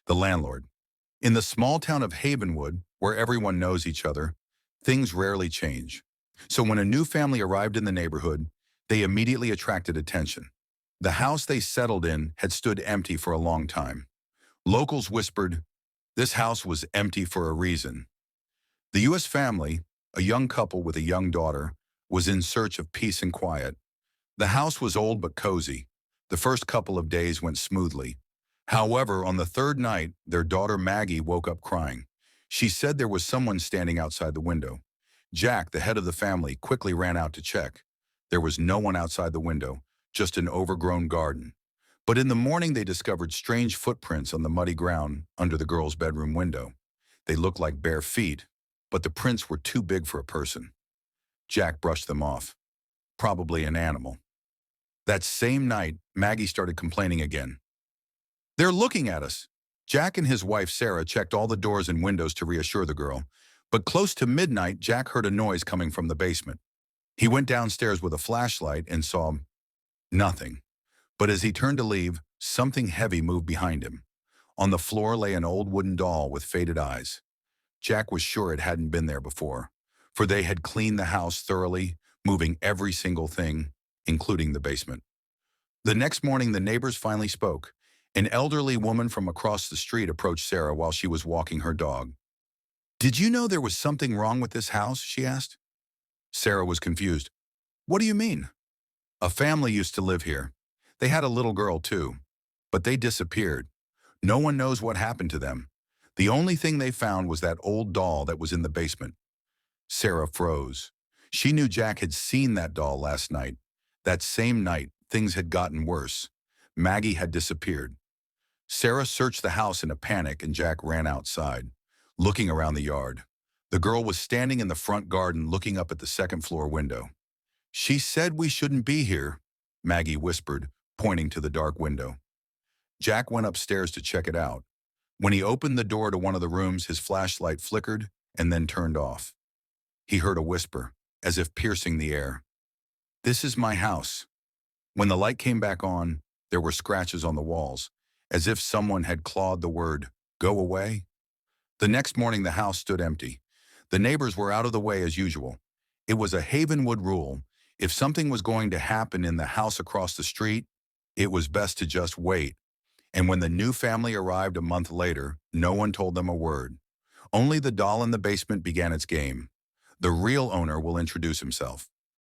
The landlord. In the small town of Havenwood, where everyone knows each other, things rarely change. So when a new family arrived in the neighborhood, they immediately attracted attention. The house they settled in had stood empty for a long time. Locals whispered, this house was empty for a reason. The U.S. family, a young couple with a young daughter, was in search of peace and quiet. The house was old but cozy. The first couple of days went smoothly. However, on the third night, their daughter Maggie woke up crying. She said there was someone standing outside the window. Jack, the head of the family, quickly ran out to check. There was no one outside the window, just an overgrown garden. But in the morning, they discovered strange footprints on the muddy ground under the girl's bedroom window. They looked like bare feet, but the prints were too big for a person. Jack brushed them off. Probably an animal. That same night, Maggie started complaining again. They're looking at us. Jack and his wife Sarah checked all the doors and windows to reassure the girl, but close to midnight, Jack heard a noise coming from the basement. He went downstairs with a flashlight and saw nothing. But as he turned to leave, something heavy moved behind him. On the floor lay an old wooden doll with faded eyes. Jack was sure it hadn't been there before, for they had cleaned the house thoroughly, moving every single thing, including the basement. The next morning, the neighbors finally spoke. An elderly woman from across the street approached Sarah while she was walking her dog. Did you know there was something wrong with this house? She asked. Sarah was confused. What do you mean? A family used to live here. They had a little girl too, but they disappeared. No one knows what happened to them. The only thing they found was that old doll that was in the basement. Sarah froze. She knew Jack had seen that doll last night. That same night, things had gotten worse. Maggie had disappeared. Sarah searched the house in a panic and Jack ran outside, looking around the yard. The girl was standing in the front garden looking up at the second-floor window. She said we shouldn't be here, Maggie whispered, pointing to the dark window. Jack went upstairs to check it out. When he opened the door to one of the rooms, his flashlight flickered and then turned off. He heard a whisper, as if piercing the air. This is my house. When the light came back on, there were scratches on the walls, as if someone had clawed the word, go away. The next morning, the house stood empty. The neighbors were out of the way as usual. It was a Havenwood rule. If something was going to happen in the house across the street, it was best to just wait. And when the new family arrived a month later, no one told them a word. Only the doll in the basement began its game. The real owner will introduce himself.